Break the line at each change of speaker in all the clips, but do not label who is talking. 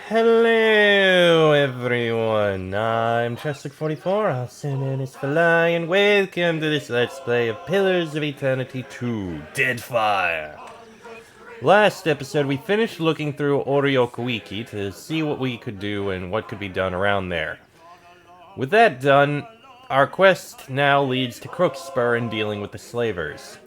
Hello, everyone. I'm Chester44, also known as Falai, and welcome to this Let's Play of Pillars of Eternity 2, Deadfire. Last episode, we finished looking through Orioka Wiki to see what we could do and what could be done around there. With that done, our quest now leads to Crookspur and dealing with the slavers.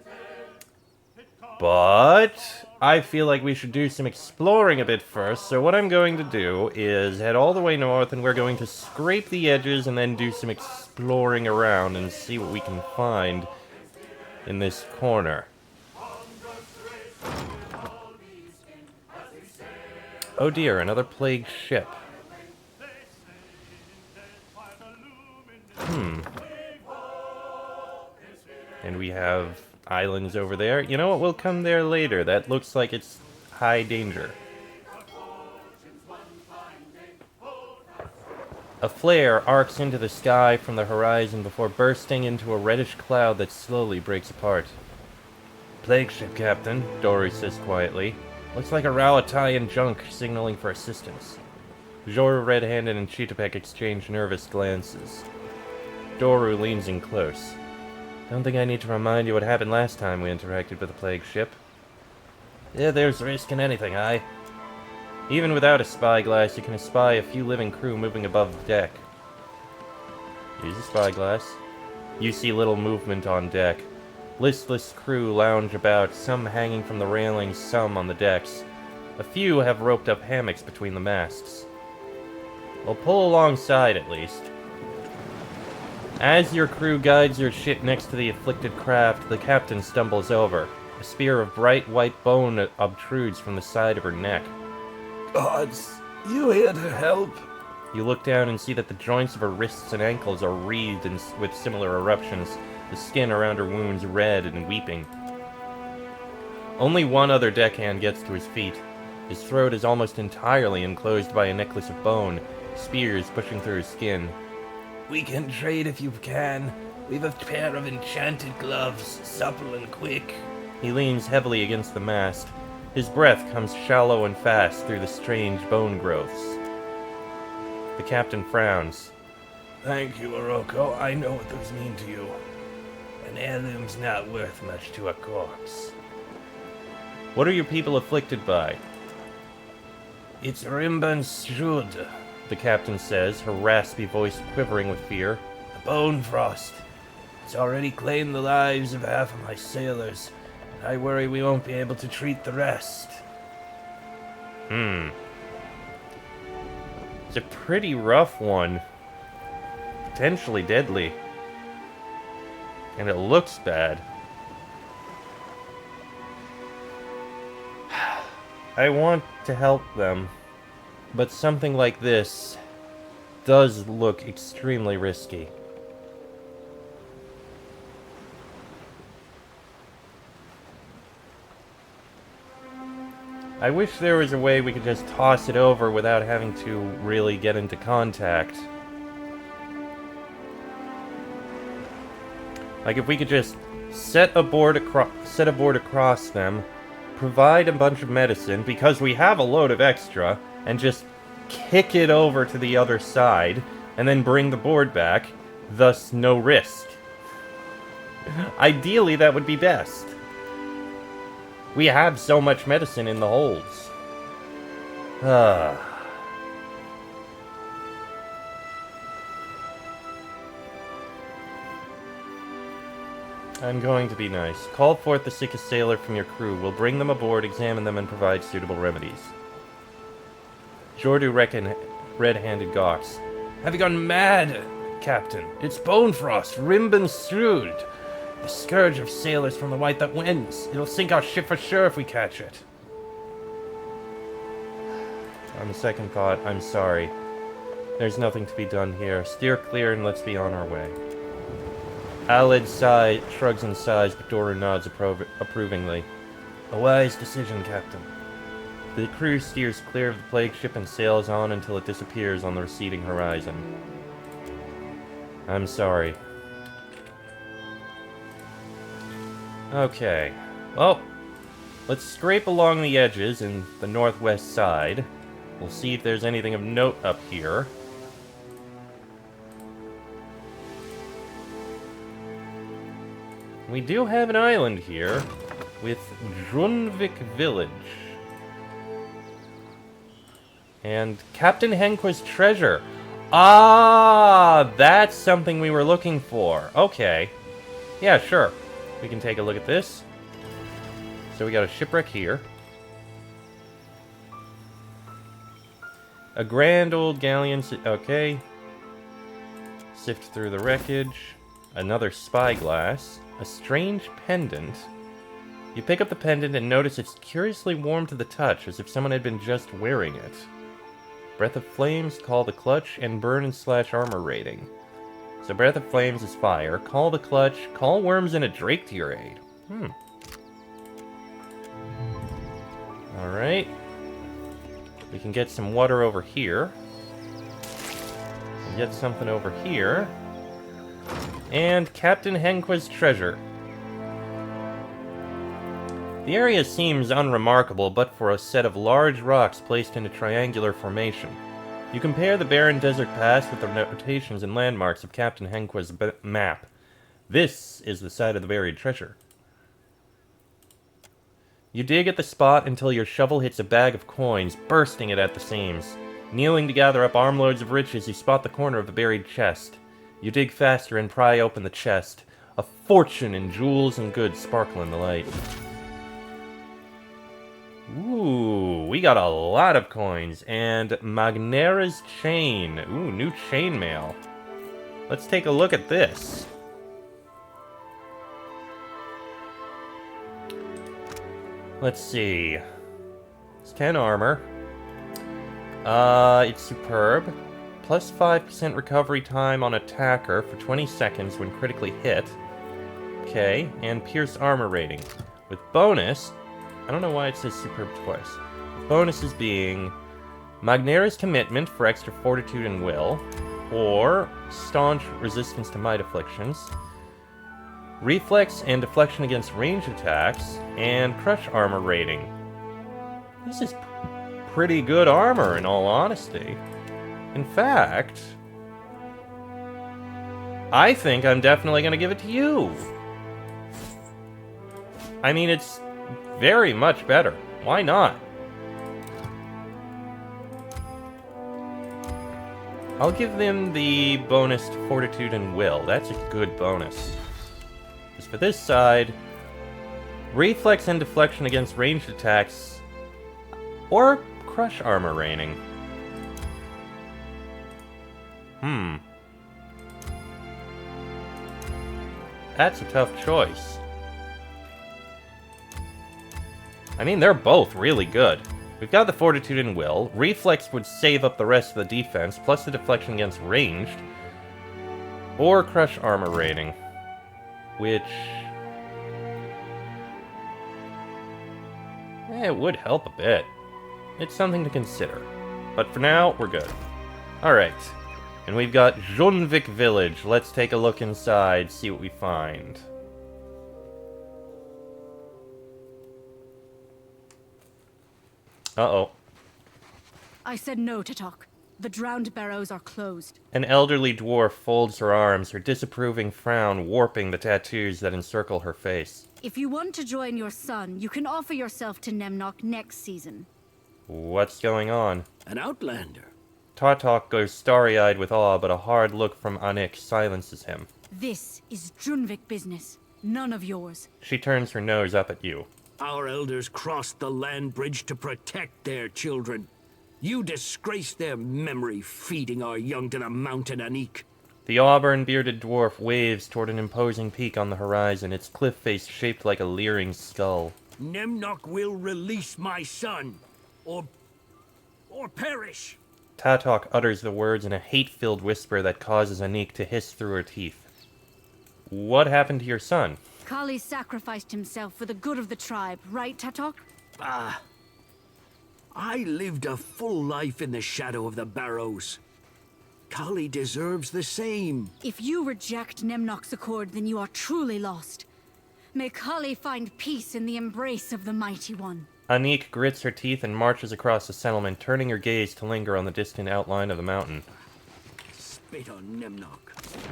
But I feel like we should do some exploring a bit first, so what I'm going to do is head all the way north and we're going to scrape the edges and then do some exploring around and see what we can find in this corner. Oh dear, another plague ship. And we have islands over there. You know what, we'll come there later. That looks like it's high danger. A flare arcs into the sky from the horizon before bursting into a reddish cloud that slowly breaks apart. Plague ship, Captain, Doru says quietly. Looks like a Rawatayan junk signaling for assistance. Joru, Red-Handed, and Chitapek exchange nervous glances. Doru leans in close. Don't think I need to remind you what happened last time we interacted with a plague ship. Yeah, there's risk in anything, aye. Even without a spyglass, you can espy a few living crew moving above the deck. Use a spyglass. You see little movement on deck. Listless crew lounge about, some hanging from the railings, some on the decks. A few have roped up hammocks between the masts. Well, pull alongside at least. As your crew guides your ship next to the afflicted craft, the captain stumbles over. A spear of bright white bone obtrudes from the side of her neck.
Gods, you here to help?
You look down and see that the joints of her wrists and ankles are wreathed with similar eruptions, the skin around her wounds red and weeping. Only one other deckhand gets to his feet. His throat is almost entirely enclosed by a necklace of bone, spears pushing through his skin.
We can trade if you can. We've a pair of enchanted gloves, supple and quick.
He leans heavily against the mast. His breath comes shallow and fast through the strange bone growths. The captain frowns.
Thank you, Oroko. I know what those mean to you. An heirloom's not worth much to a corpse.
What are your people afflicted by?
It's Rimban Strud,
the captain says, her raspy voice quivering with fear.
the bone frost. It's already claimed the lives of half of my sailors. I worry we won't be able to treat the rest.
It's a pretty rough one. Potentially deadly. And it looks bad. I want to help them, but something like this does look extremely risky. I wish there was a way we could just toss it over without having to really get into contact. Like if we could just set a board across them, provide a bunch of medicine, because we have a load of extra, and just kick it over to the other side, and then bring the board back, thus no risk. Ideally, that would be best. We have so much medicine in the holds. I'm going to be nice. Call forth the sickest sailor from your crew. We'll bring them aboard, examine them, and provide suitable remedies. Jordu red-handed gawks.
Have you gone mad, Captain? It's Bonefrost, Rimban Strud. The scourge of sailors from the White that wins. It'll sink our ship for sure if we catch it.
On second thought, I'm sorry. There's nothing to be done here. Steer clear and let's be on our way. Aled shrugs and sighs, but Doru nods approvingly.
A wise decision, Captain.
The crew steers clear of the plague ship and sails on until it disappears on the receding horizon. I'm sorry. Okay. Well, let's scrape along the edges in the northwest side We'll see if there's anything of note up here. We do have an island here with Drunvik Village. And Captain Henquist's treasure. Ah, that's something we were looking for. Okay. Yeah, sure. We can take a look at this. So we got a shipwreck here. A grand old galleon. Okay. Sift through the wreckage. Another spyglass. A strange pendant. You pick up the pendant and notice it's curiously warm to the touch, as if someone had been just wearing it. Breath of Flames, Call the Clutch, and Burn and Slash armor rating. So Breath of Flames is fire. Call the Clutch. Call worms and a drake to your aid. Alright. We can get some water over here. And get something over here. And Captain Henquist's treasure. The area seems unremarkable, but for a set of large rocks placed in a triangular formation. You compare the barren desert pass with the notations and landmarks of Captain Henquist's map. This is the site of the buried treasure. You dig at the spot until your shovel hits a bag of coins, bursting it at the seams. Kneeling to gather up armloads of riches, you spot the corner of the buried chest. You dig faster and pry open the chest. A fortune in jewels and goods sparkle in the light. Ooh, we got a lot of coins. And Magnera's chain. Ooh, new chainmail. Let's take a look at this. Let's see. It's 10 armor. It's superb. Plus 5% recovery time on attacker for 20 seconds when critically hit. Okay, and pierce armor rating. With bonus, I don't know why it says superb twice. Bonuses being Magnera's commitment for extra fortitude and will, or staunch resistance to might afflictions, reflex and deflection against ranged attacks, and crush armor rating. This is pretty good armor, in all honesty. In fact, I think I'm definitely going to give it to you. I mean, it's very much better. Why not? I'll give them the bonus to fortitude and will. That's a good bonus. As for this side, reflex and deflection against ranged attacks, or crush armor rating. That's a tough choice. I mean, they're both really good. We've got the fortitude and will. Reflex would save up the rest of the defense, plus the deflection against ranged. Or crush armor rating. Which... it would help a bit. It's something to consider. But for now, we're good. Alright. And we've got Drunvik Village. Let's take a look inside, see what we find. Uh-oh.
I said no, Tatok. The drowned barrows are closed.
An elderly dwarf folds her arms, her disapproving frown warping the tattoos that encircle her face.
If you want to join your son, you can offer yourself to Nemnok next season.
What's going on?
An outlander.
Tatok goes starry-eyed with awe, but a hard look from Anik silences him.
This is Drunvik business, none of yours.
She turns her nose up at you.
Our elders crossed the land bridge to protect their children. You disgrace their memory, feeding our young to the mountain Anik.
The auburn-bearded dwarf waves toward an imposing peak on the horizon, its cliff face shaped like a leering skull.
Nemnok will release my son, or perish.
Tatok utters the words in a hate-filled whisper that causes Anik to hiss through her teeth. What happened to your son?
Kali sacrificed himself for the good of the tribe, right, Tatok?
I lived a full life in the shadow of the barrows. Kali deserves the same.
If you reject Nemnok's accord, then you are truly lost. May Kali find peace in the embrace of the Mighty One.
Anik grits her teeth and marches across the settlement, turning her gaze to linger on the distant outline of the mountain.
Spit on Nemnock.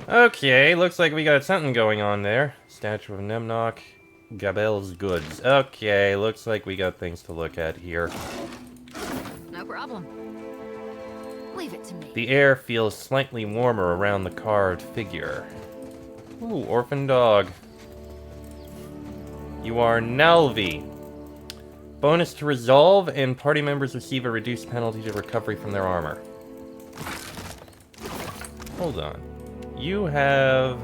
Okay, looks like we got something going on there. Statue of Nemnock, Gabel's goods. Okay, looks like we got things to look at here.
No problem. Leave it to me.
The air feels slightly warmer around the carved figure. Ooh, orphan dog. You are Nalvi. Bonus to resolve, and party members receive a reduced penalty to recovery from their armor. Hold on. You have...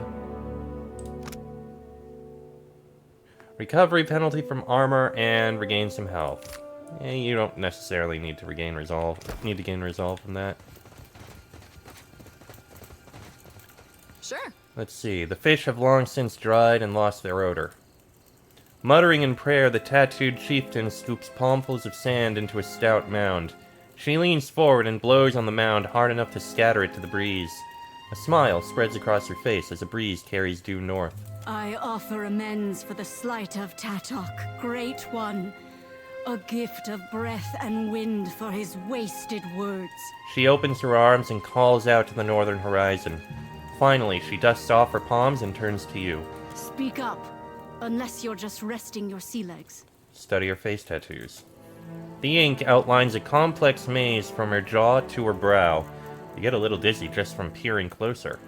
recovery penalty from armor and regain some health. You don't necessarily need to gain resolve from that.
Sure.
Let's see. The fish have long since dried and lost their odor. Muttering in prayer, the tattooed chieftain scoops palmfuls of sand into a stout mound. She leans forward and blows on the mound hard enough to scatter it to the breeze. A smile spreads across her face as a breeze carries due north.
I offer amends for the slight of Tatok, Great One. A gift of breath and wind for his wasted words.
She opens her arms and calls out to the northern horizon. Finally, she dusts off her palms and turns to you.
Speak up, unless you're just resting your sea legs.
Study her face tattoos. The ink outlines a complex maze from her jaw to her brow. You get a little dizzy just from peering closer.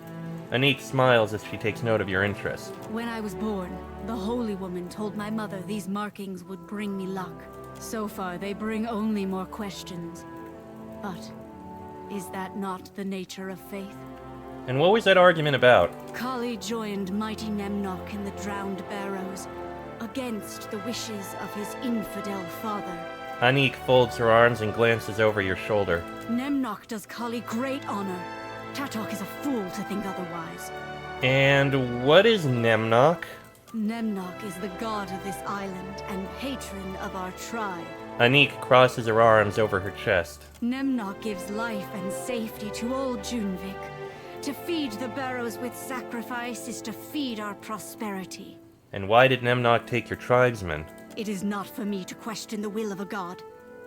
Anik smiles as she takes note of your interest.
When I was born, the Holy Woman told my mother these markings would bring me luck. So far, they bring only more questions. But is that not the nature of faith?
And what was that argument about?
Kali joined mighty Nemnock in the Drowned Barrows, against the wishes of his infidel father.
Anik folds her arms and glances over your shoulder.
Nemnock does Kali great honor. Tatok is a fool to think otherwise.
And what is Nemnock?
Nemnock is the god of this island and patron of our tribe.
Anik crosses her arms over her chest.
Nemnock gives life and safety to all Junvik. To feed the barrows with sacrifice is to feed our prosperity.
And why did Nemnock take your tribesmen?
It is not for me to question the will of a god,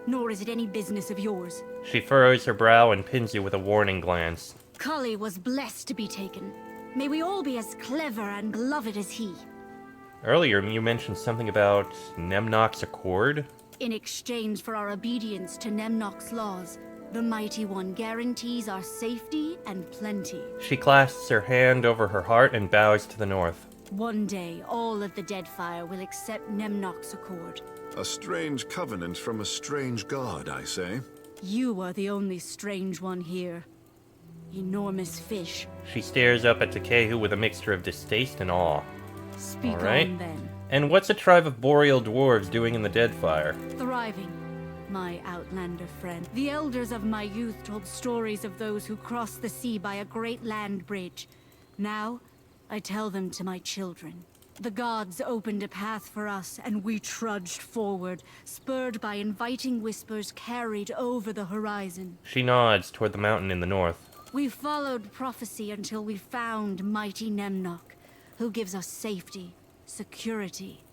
nor is it any business of yours.
She furrows her brow and pins you with a warning glance.
Kali was blessed to be taken. May we all be as clever and beloved as he.
Earlier, you mentioned something about Nemnock's accord?
In exchange for our obedience to Nemnock's laws, the Mighty One guarantees our safety and plenty.
She clasps her hand over her heart and bows to the north.
One day, all of the Deadfire will accept Nemnock's accord.
A strange covenant from a strange god, I say.
You are the only strange one here. Enormous fish.
She stares up at Takehu with a mixture of distaste and awe.
Speak
All right.
on then.
And what's a tribe of boreal dwarves doing in the Deadfire?
Thriving, my outlander friend. The elders of my youth told stories of those who crossed the sea by a great land bridge. Now, I tell them to my children. The gods opened a path for us, and we trudged forward, spurred by inviting whispers carried over the horizon.
She nods toward the mountain in the north.
We followed prophecy until we found mighty Nemnock, who gives us safety, security,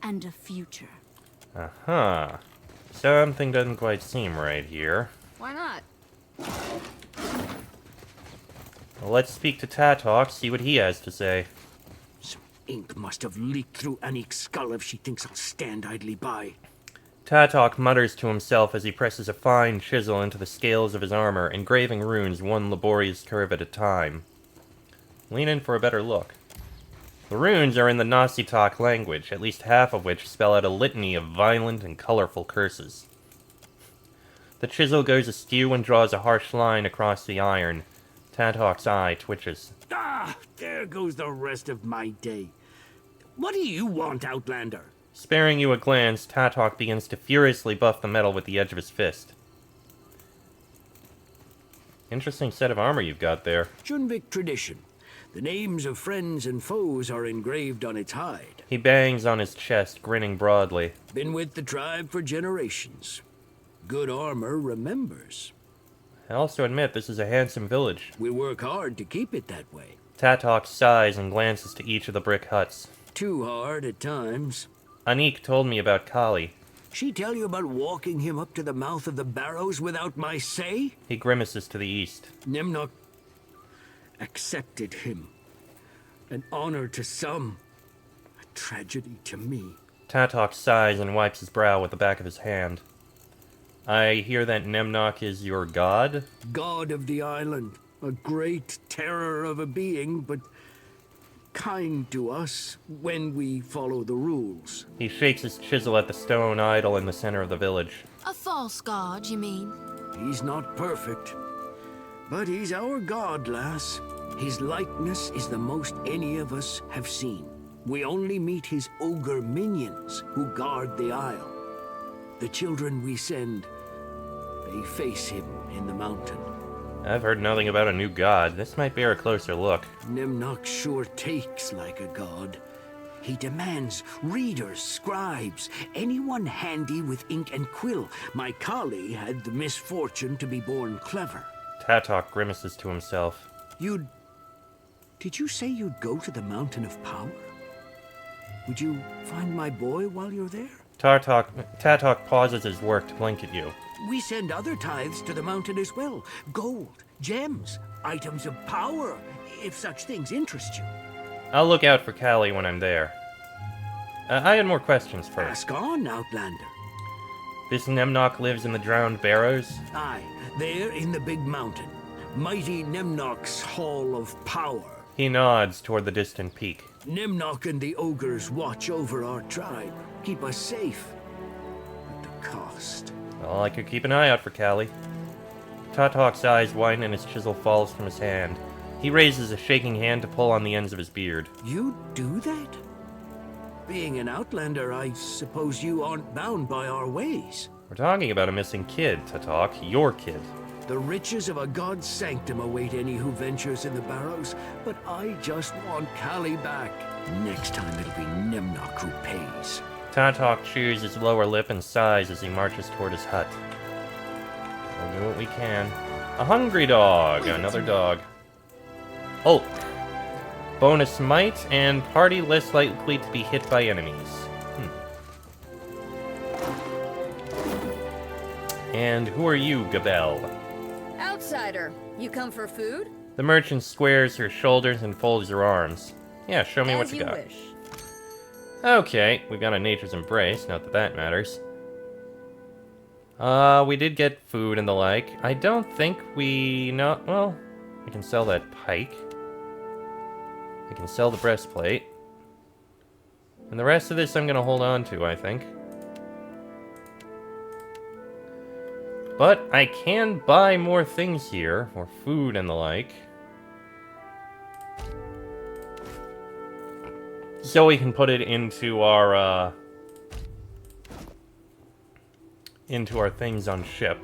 and a future.
Uh-huh. Something doesn't quite seem right here.
Why not?
Well, let's speak to Tatok, see what he has to say.
Some ink must have leaked through Anik's skull if she thinks I'll stand idly by.
Tatok mutters to himself as he presses a fine chisel into the scales of his armor, engraving runes one laborious curve at a time. Lean in for a better look. The runes are in the Nasitak language, at least half of which spell out a litany of violent and colorful curses. The chisel goes askew and draws a harsh line across the iron. Tatok's eye twitches.
Ah, there goes the rest of my day. What do you want, Outlander?
Sparing you a glance, Tatok begins to furiously buff the metal with the edge of his fist. Interesting set of armor you've got there.
Junvik tradition. The names of friends and foes are engraved on its hide.
He bangs on his chest, grinning broadly.
Been with the tribe for generations. Good armor remembers.
I also admit this is a handsome village.
We work hard to keep it that way.
Tatok sighs and glances to each of the brick huts.
Too hard at times.
Anik told me about Kali.
She tell you about walking him up to the mouth of the barrows without my say?
He grimaces to the east.
Nimnok accepted him. An honor to some, a tragedy to me.
Tatok sighs and wipes his brow with the back of his hand. I hear that Nemnok is your god?
God of the island, a great terror of a being, but kind to us when we follow the rules.
He shakes his chisel at the stone idol in the center of the village.
A false god, you mean?
He's not perfect, but he's our god, lass. His likeness is the most any of us have seen. We only meet his ogre minions who guard the isle. The children we send, they face him in the mountain.
I've heard nothing about a new god. This might bear a closer look.
Nimnok sure takes like a god. He demands readers, scribes, anyone handy with ink and quill. My Kali had the misfortune to be born clever.
Tatok grimaces to himself.
Did you say you'd go to the Mountain of Power? Would you find my boy while you're there?
Tatok pauses his work to blink at you.
We send other tithes to the mountain as well. Gold, gems, items of power, if such things interest you.
I'll look out for Callie when I'm there. I had more questions first.
Ask on, Outlander.
This Nemnok lives in the Drowned Barrows?
Aye, there in the big mountain. Mighty Nimnok's Hall of Power.
He nods toward the distant peak.
Nimnok and the ogres watch over our tribe, keep us safe. At the cost.
Well, I could keep an eye out for Callie. Tatok's eyes widen and his chisel falls from his hand. He raises a shaking hand to pull on the ends of his beard.
You do that? Being an Outlander, I suppose you aren't bound by our ways.
We're talking about a missing kid, Tatok. Your kid.
The riches of a god's sanctum await any who ventures in the barrows, but I just want Callie back. Next time it'll be Nimnok who pays.
Tatok chews his lower lip and sighs as he marches toward his hut. We'll do what we can. A hungry dog! Another dog. Ulk. Bonus might and party less likely to be hit by enemies. And who are you, Gabelle?
Outsider, you come for food?
The merchant squares her shoulders and folds her arms. Yeah, show me what
As
you
you
got.
wish.
Okay, we've got a nature's embrace, not that that matters. We did get food and the like. I don't think we know. Well, we can sell that pike. I can sell the breastplate. And the rest of this I'm gonna hold on to, I think. But I can buy more things here, more food and the like. So we can put it into our things on ship.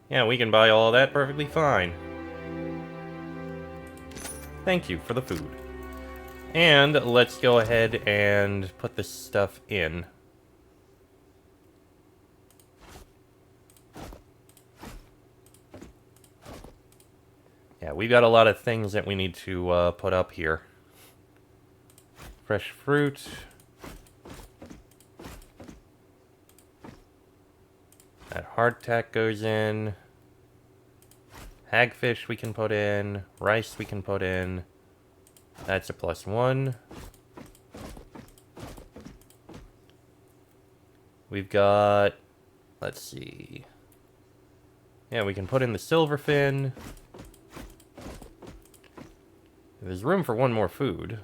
Yeah, we can buy all of that perfectly fine. Thank you for the food. And let's go ahead and put this stuff in. Yeah, we've got a lot of things that we need to put up here. Fresh fruit. That hardtack goes in. Hagfish we can put in. Rice we can put in. That's a +1. We've got... Let's see. Yeah, we can put in the silverfin. There's room for one more food.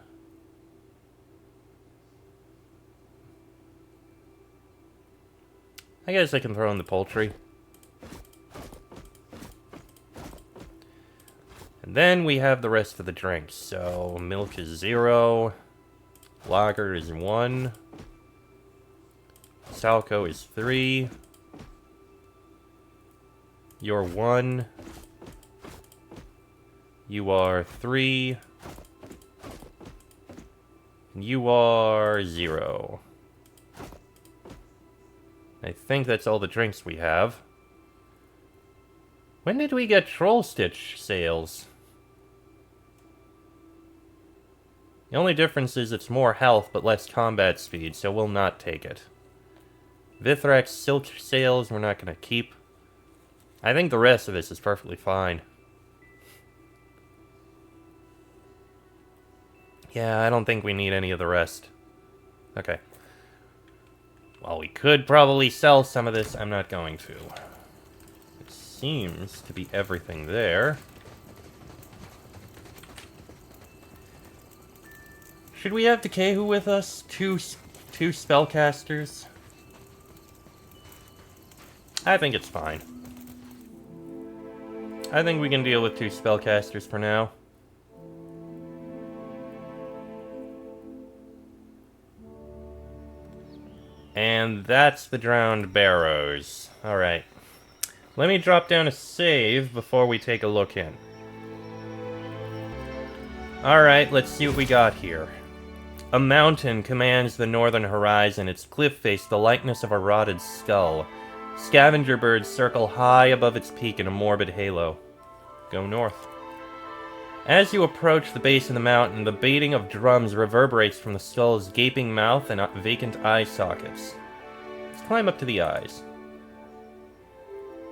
I guess I can throw in the poultry. And then we have the rest of the drinks. So, milk is 0. Lager is 1. Salco is 3. You're 1. You are 3. And you are 0. I think that's all the drinks we have. When did we get Troll Stitch sales? The only difference is it's more health but less combat speed, so we'll not take it. Vithrax silk sails we're not gonna keep. I think the rest of this is perfectly fine. Yeah, I don't think we need any of the rest. Okay. Well, we could probably sell some of this. I'm not going to. It seems to be everything there. Should we have Tekehu with us? Two spellcasters? I think it's fine. I think we can deal with 2 spellcasters for now. And that's the Drowned Barrows. Alright. Let me drop down a save before we take a look in. Alright, let's see what we got here. A mountain commands the northern horizon, its cliff face the likeness of a rotted skull. Scavenger birds circle high above its peak in a morbid halo. Go north. As you approach the base of the mountain, the beating of drums reverberates from the skull's gaping mouth and vacant eye sockets. Let's climb up to the eyes.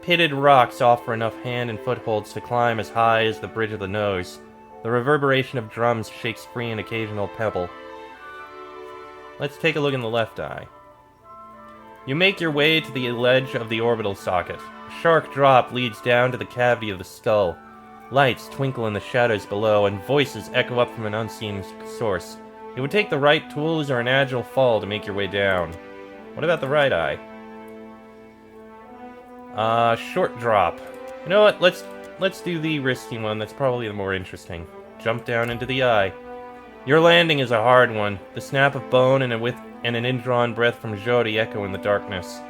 Pitted rocks offer enough hand and footholds to climb as high as the bridge of the nose. The reverberation of drums shakes free an occasional pebble. Let's take a look in the left eye. You make your way to the ledge of the orbital socket. A sharp drop leads down to the cavity of the skull. Lights twinkle in the shadows below, and voices echo up from an unseen source. It would take the right tools or an agile fall to make your way down. What about the right eye? Short drop. You know what? Let's do the risky one. That's probably the more interesting. Jump down into the eye. Your landing is a hard one. The snap of bone and an indrawn breath from Jori echo in the darkness.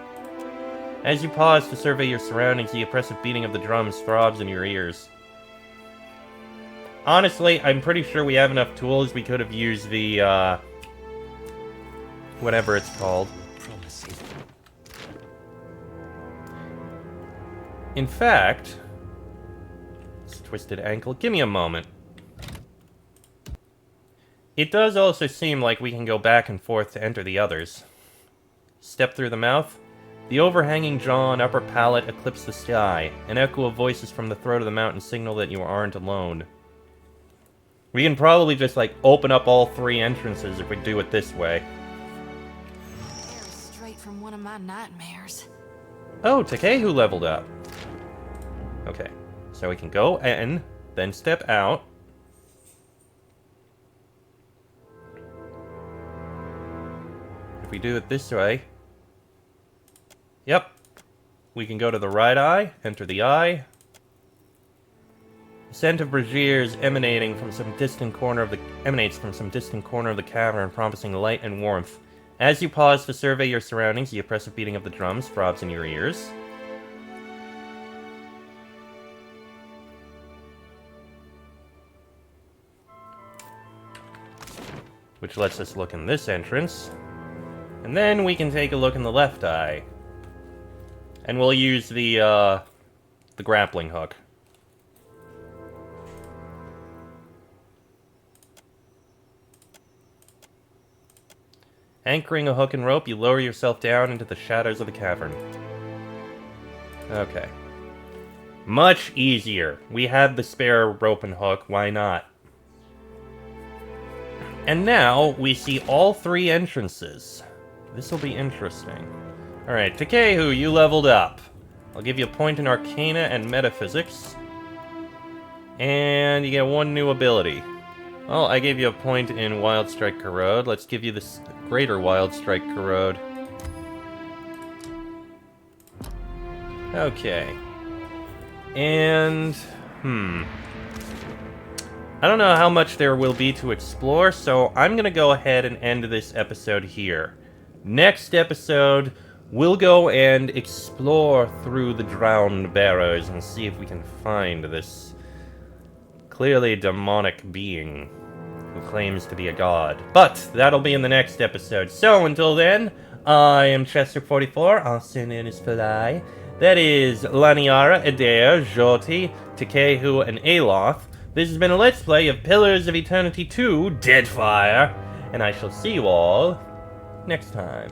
As you pause to survey your surroundings, the oppressive beating of the drums throbs in your ears. Honestly, I'm pretty sure we have enough tools. We could have used the, whatever it's called. In fact, it's twisted ankle. Give me a moment. It does also seem like we can go back and forth to enter the others. Step through the mouth. The overhanging jaw and upper palate eclipse the sky. An echo of voices from the throat of the mountain signal that you aren't alone. We can probably just, like, open up all 3 entrances if we do it this way.
Straight from one of my nightmares.
Oh, Tekehu leveled up. Okay, so we can go in, then step out. If we do it this way... Yep. We can go to the right eye, enter the eye. The scent of braziers emanates from some distant corner of the cavern, promising light and warmth. As you pause to survey your surroundings, the oppressive beating of the drums throbs in your ears. Which lets us look in this entrance. And then we can take a look in the left eye. And we'll use the grappling hook. Anchoring a hook and rope, you lower yourself down into the shadows of the cavern. Okay. Much easier. We have the spare rope and hook, why not? And now, we see all 3 entrances. This will be interesting. Alright, Tekehu, you leveled up. I'll give you a point in Arcana and Metaphysics. And you get 1 new ability. Well, I gave you a point in Wild Strike Corrode. Let's give you this Greater Wild Strike Corrode. Okay. And... I don't know how much there will be to explore, so I'm gonna go ahead and end this episode here. Next episode, we'll go and explore through the Drowned Barrows and see if we can find this clearly demonic being who claims to be a god. But that'll be in the next episode. So until then, I am Chester44, also known as Falai. That is Laniara, Adair, Joti, Tekehu, and Aloth. This has been a Let's Play of Pillars of Eternity 2, Deadfire, and I shall see you all next time.